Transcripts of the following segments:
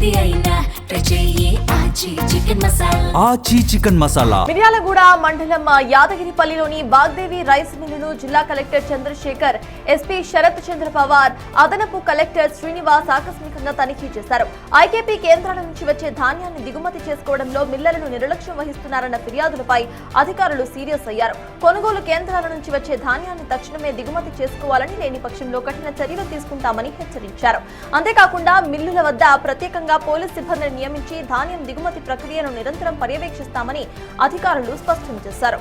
ఏది అయినా చెయ్యి ఆచి చికెన్ మసాలా. ఆచి చికెన్ మసాలా. మిర్యాలగూడ మండలం యాదగిరిపల్లిలోని బాగ్దేవి రైస్ మిల్లును జిల్లా కలెక్టర్ చంద్రశేఖర్, ఎస్పీ శరత్ చంద్ర పవార్, అదనపు కలెక్టర్ శ్రీనివాస్ ఆకస్మికంగా తనిఖీ చేశారు. ఐకేపీ కేంద్రాల నుంచి వచ్చే ధాన్యాన్ని దిగుమతి చేసుకోవడంలో మిల్లర్లు నిర్లక్ష్యం వహిస్తున్నారన్న ఫిర్యాదులపై అధికారులు సీరియస్ అయ్యారు. కొనుగోలు కేంద్రాల నుంచి వచ్చే ధాన్యాన్ని తక్షణమే దిగుమతి చేసుకోవాలని, లేని పక్షంలో కఠిన చర్యలు తీసుకుంటామని హెచ్చరించారు. అంతేకాకుండా మిల్లుల వద్ద ప్రత్యేకంగా పోలీస్ సిబ్బందిని నియమించి ధాన్యం దిగుమతి ప్రక్రియను నిరంతరం పర్యవేక్షిస్తామని అధికారులు స్పష్టం చేశారు.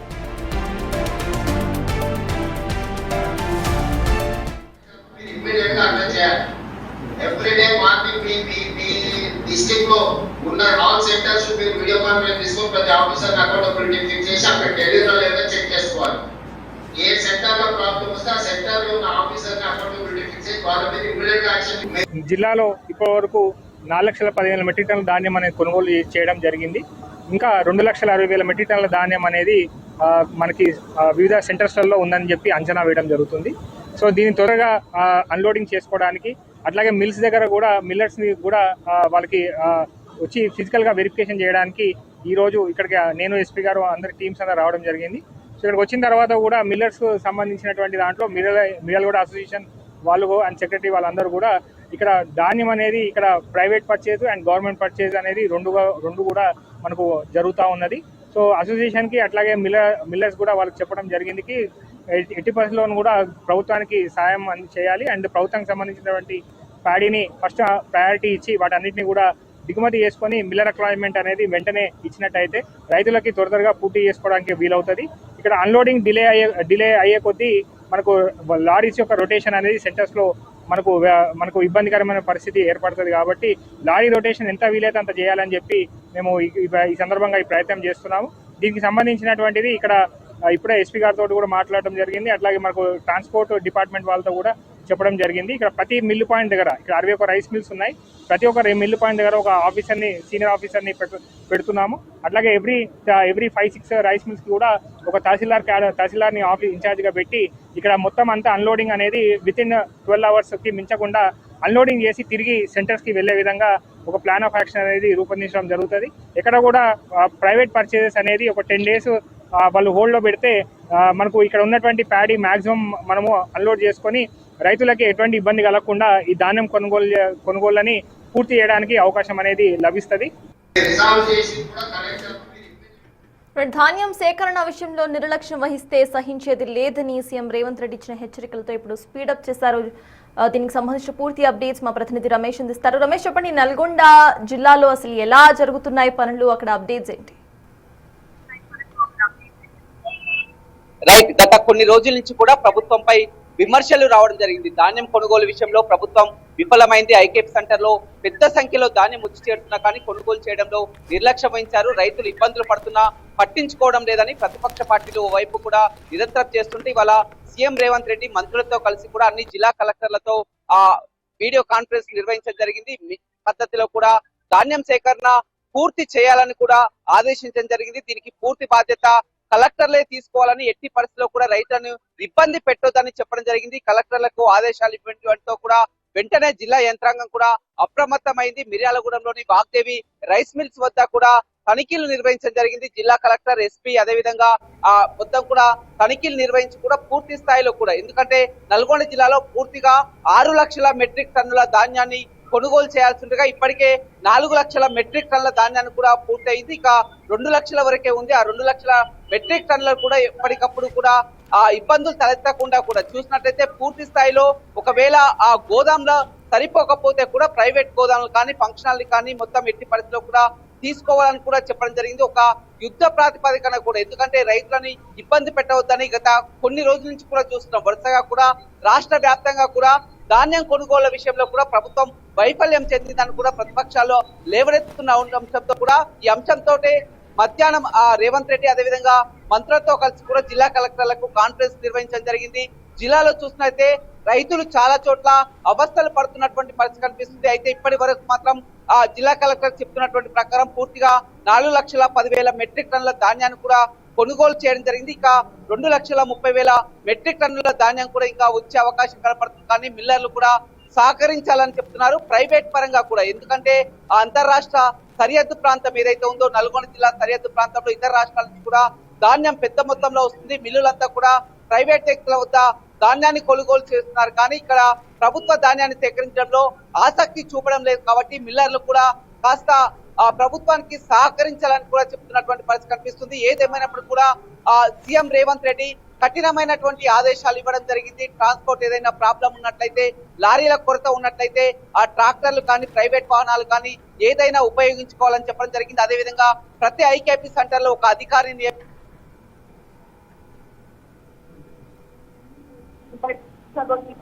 ఎవ్రీడే మార్నింగ్ మీ డిస్ట్రిక్ట్ లో ఉన్న ఆల్ సెంటర్స్ మీరు వీడియో కాన్ఫరెన్స్ తీసుకొని ప్రతి ఆఫీసర్ అకౌంటబిలిటీ ఫిక్స్ చేసి అక్కడ డెలివరీ లేదా చెక్ చేసుకోవాలి. ఏ సెంటర్ లో ప్రాబ్లం వస్తే ఆ సెంటర్ లో ఉన్న ఆఫీసర్ అకౌంటబిలిటీ ఫిక్స్ చేసి వాళ్ళ మీద ఇమ్మీడియట్ యాక్షన్. జిల్లాలో ఇప్పటి వరకు 4,15,000 మెట్రిక్ టన్నుల ధాన్యం అనేది కొనుగోలు చేయడం జరిగింది. ఇంకా 2,60,000 మెట్రిక్ టన్నుల ధాన్యం అనేది మనకి వివిధ సెంటర్స్లలో ఉందని చెప్పి అంచనా వేయడం జరుగుతుంది. సో దీన్ని త్వరగా అన్లోడింగ్ చేసుకోవడానికి, అట్లాగే మిల్స్ దగ్గర కూడా మిల్లర్స్ని కూడా వాళ్ళకి వచ్చి ఫిజికల్గా వెరిఫికేషన్ చేయడానికి ఈరోజు ఇక్కడికి నేను, ఎస్పీ గారు, అందరి టీమ్స్ అందరూ రావడం జరిగింది. సో ఇక్కడికి వచ్చిన తర్వాత కూడా మిల్లర్స్ సంబంధించినటువంటి దాంట్లో మిర్యాలగూడ అసోసియేషన్ వాళ్ళు అండ్ సెక్రటరీ వాళ్ళందరూ కూడా ఇక్కడ ధాన్యం అనేది ఇక్కడ private purchase and government purchase అనేది రెండు కూడా మనకు జరుగుతూ ఉన్నది. సో అసోసియేషన్కి అట్లాగే మిల్లర్స్ కూడా వాళ్ళకి చెప్పడం జరిగింది 80% కూడా ప్రభుత్వానికి సాయం చేయాలి అండ్ ప్రభుత్వానికి సంబంధించినటువంటి ప్యాడీని ఫస్ట్ ప్రయారిటీ ఇచ్చి వాటన్నిటిని కూడా దిగుమతి చేసుకొని మిల్లర్ అక్లాయిమెంట్ అనేది వెంటనే ఇచ్చినట్టయితే రైతులకి త్వరగా పూర్తి చేసుకోవడానికి వీలవుతుంది. ఇక్కడ అన్లోడింగ్ డిలే అయ్యే కొద్దీ మనకు లారీస్ యొక్క రొటేషన్ అనేది సెంటర్స్లో మనకు ఇబ్బందికరమైన పరిస్థితి ఏర్పడుతుంది. కాబట్టి లారీ రొటేషన్ ఎంత వీలైతే అంత చేయాలని చెప్పి మేము ఈ సందర్భంగా ఈ ప్రయత్నం చేస్తున్నాము. దీనికి సంబంధించినటువంటిది ఇక్కడ ఇప్పుడే ఎస్పీ గారితో కూడా మాట్లాడడం జరిగింది. అట్లాగే మనకు ట్రాన్స్పోర్ట్ డిపార్ట్మెంట్ వాళ్ళతో కూడా చెప్పడం జరిగింది. ఇక్కడ ప్రతి మిల్లు పాయింట్ దగ్గర ఇక్కడ 61 రైస్ మిల్స్ ఉన్నాయి. ప్రతి ఒక్క మిల్లు పాయింట్ దగ్గర ఒక ఆఫీసర్ని, సీనియర్ ఆఫీసర్ని పెడుతున్నాము. అట్లాగే ఎవ్రీ 5-6 రైస్ మిల్స్కి కూడా ఒక తహసీల్దార్ని ఆఫీస్ ఇన్ఛార్జ్గా పెట్టి ఇక్కడ మొత్తం అంతా అన్లోడింగ్ అనేది వితిన్ 12 అవర్స్కి మించకుండా అన్లోడింగ్ చేసి తిరిగి సెంటర్స్కి వెళ్లే విధంగా ఒక ప్లాన్ ఆఫ్ యాక్షన్ అనేది రూపొందించడం జరుగుతుంది. ఎక్కడ కూడా ప్రైవేట్ పర్చేజెస్ అనేది ఒక 10 days వాళ్ళు హోల్డ్లో పెడితే మనకు ఇక్కడ ఉన్నటువంటి ప్యాడీ మ్యాక్సిమం మనము అన్లోడ్ చేసుకొని రైతులకి ఎటువంటి ఇబ్బంది కలగకుండా ఈ ధాన్యం కొనుగోళ్ళని పూర్తి చేయడానికి అవకాశం అనేది లభిస్తుంది. ధాన్యం సేకరణ విషయంలో నిర్లక్ష్యం వహిస్తే సహించేది లేదని సీఎం రేవంత్ రెడ్డి ఇచ్చిన హెచ్చరికలతో ఇప్పుడు స్పీడప్ చేశారు. దీనికి సంబంధించిన పూర్తి అప్డేట్స్ మా ప్రతినిధి రమేష్ అందిస్తారు. రమేష్, చెప్పండి, నల్గొండ జిల్లాలో అసలు ఎలా జరుగుతున్నాయి పనులు, అక్కడ అప్డేట్స్ ఏంటి? రైట్, గత కొన్ని రోజుల నుంచి కూడా ప్రభుత్వంపై విమర్శలు రావడం జరిగింది. ధాన్యం కొనుగోలు విషయంలో ప్రభుత్వం విఫలమైంది. ఐకేపీ సెంటర్ లో పెద్ద సంఖ్యలో ధాన్యం వచ్చి చేరుతున్నా కానీ కొనుగోలు చేయడంలో నిర్లక్ష్యం వహించారు. రైతులు ఇబ్బందులు పడుతున్నా పట్టించుకోవడం లేదని ప్రతిపక్ష పార్టీలు ఓవైపు కూడా నిరంతరం చేస్తుంటే ఇవాళ సీఎం రేవంత్ రెడ్డి మంత్రులతో కలిసి కూడా అన్ని జిల్లా కలెక్టర్లతో వీడియో కాన్ఫరెన్స్ నిర్వహించడం జరిగింది. పద్ధతిలో కూడా ధాన్యం సేకరణ పూర్తి చేయాలని కూడా ఆదేశించడం జరిగింది. దీనికి పూర్తి బాధ్యత కలెక్టర్లే తీసుకోవాలని, ఎట్టి పరిస్థితిలో కూడా రైతులను ఇబ్బంది పెట్టొద్దని చెప్పడం జరిగింది. కలెక్టర్లకు ఆదేశాలు ఇవ్వడంతో కూడా వెంటనే జిల్లా యంత్రాంగం కూడా అప్రమత్తమైంది. మిర్యాలగూడెంలోని బాగ్దేవి రైస్ మిల్స్ వద్ద కూడా తనిఖీలు నిర్వహించడం జరిగింది. జిల్లా కలెక్టర్, ఎస్పీ అదేవిధంగా మొత్తం కూడా తనిఖీలు నిర్వహించి కూడా పూర్తి స్థాయిలో కూడా, ఎందుకంటే నల్గొండ జిల్లాలో పూర్తిగా 6 లక్షల మెట్రిక్ టన్నుల ధాన్యాన్ని కొనుగోలు చేయాల్సి ఉండగా ఇప్పటికే 4 లక్షల మెట్రిక్ టన్నుల ధాన్యాన్ని కూడా పూర్తయింది. ఇక 2 లక్షల వరకే ఉంది. ఆ 2 లక్షల మెట్రిక్ టన్నులు కూడా ఎప్పటికప్పుడు కూడా ఇబ్బందులు తలెత్తకుండా కూడా చూసినట్లయితే పూర్తి స్థాయిలో ఒకవేళ ఆ గోదాంలో సరిపోకపోతే కూడా ప్రైవేట్ గోదాములు కానీ ఫంక్షనల్ కానీ మొత్తం ఎట్టి పరిస్థితిలో కూడా తీసుకోవాలని కూడా చెప్పడం జరిగింది. ఒక యుద్ధ ప్రాతిపదికన కూడా, ఎందుకంటే రైతులని ఇబ్బంది పెట్టవద్దని గత కొన్ని రోజుల నుంచి కూడా చూస్తున్నాం. వరుసగా కూడా రాష్ట్ర వ్యాప్తంగా కూడా ధాన్యం కొనుగోళ్ల విషయంలో కూడా ప్రభుత్వం వైఫల్యం చెందిందని కూడా ప్రతిపక్షాల్లో లేవనెత్తుతున్న అంశంతో కూడా ఈ అంశంతో మధ్యాహ్నం రేవంత్ రెడ్డి అదేవిధంగా మంత్రులతో కలిసి కూడా జిల్లా కలెక్టర్లకు కాన్ఫరెన్స్ నిర్వహించడం జరిగింది. జిల్లాలో చూసినట్లయితే రైతులు చాలా చోట్ల అవస్థలు పడుతున్నటువంటి పరిస్థితి కనిపిస్తుంది. అయితే ఇప్పటి వరకు మాత్రం జిల్లా కలెక్టర్ చెప్తున్నటువంటి ప్రకారం పూర్తిగా 4,10,000 మెట్రిక్ టన్నుల ధాన్యాన్ని కూడా కొనుగోలు చేయడం జరిగింది. ఇక 2,30,000 మెట్రిక్ టన్నుల ధాన్యం కూడా ఇంకా వచ్చే అవకాశం కనపడుతుంది. కానీ మిల్లర్లు కూడా సహకరించాలని చెప్తున్నారు. ప్రైవేట్ పరంగా కూడా, ఎందుకంటే ఆ అంతర్రాష్ట్ర సరిహద్దు ప్రాంతం ఏదైతే ఉందో నల్గొండ జిల్లా సరిహద్దు ప్రాంతంలో ఇతర రాష్ట్రాల నుంచి కూడా ధాన్యం పెద్ద మొత్తంలో వస్తుంది. మిల్లులంతా కూడా ప్రైవేట్ వ్యక్తుల వద్ద ధాన్యాన్ని కొనుగోలు చేస్తున్నారు. కానీ ఇక్కడ ప్రభుత్వ ధాన్యాన్ని సేకరించడంలో ఆసక్తి చూపడం లేదు. కాబట్టి మిల్లర్లు కూడా కాస్త ప్రభుత్వానికి సహకరించాలని కూడా చెప్తున్నటువంటి పరిస్థితి కనిపిస్తుంది. ఏదేమైనప్పుడు కూడా సీఎం రేవంత్ రెడ్డి కఠినమైనటువంటి ఆదేశాలు ఇవ్వడం జరిగింది. ట్రాన్స్పోర్ట్ ఏదైనా ప్రాబ్లం ఉన్నట్లయితే, లారీల కొరత ఉన్నట్లయితే ఆ ట్రాక్టర్లు కానీ ప్రైవేట్ వాహనాలు కానీ ఏదైనా ఉపయోగించుకోవాలని చెప్పడం జరిగింది. అదేవిధంగా ప్రతి ఐకేపీ సెంటర్ లో ఒక అధికారిని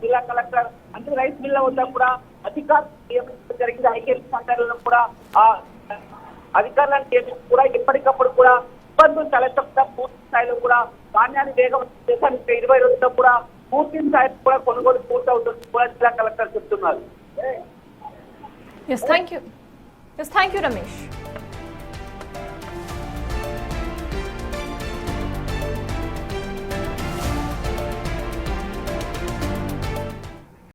జిల్లా కలెక్టర్ అంటే రైస్ మిల్ల వద్ద కూడా అధికారులు జరిగింది. ఐకేపీ సెంటర్లను కూడా అధికారులను కూడా ఎప్పటికప్పుడు కూడా ఇబ్బందులు తలెత్తకుండా పూర్తి స్థాయిలో కూడా ధాన్యాన్ని వేగం చేశానికి 20 రోజుల్లో కూడా పూర్తి స్థాయిలో కూడా కొనుగోలు పూర్తవుతుంది కూడా జిల్లా కలెక్టర్ చెప్తున్నారు. Yes, thank you. Yes, thank you, Ramesh.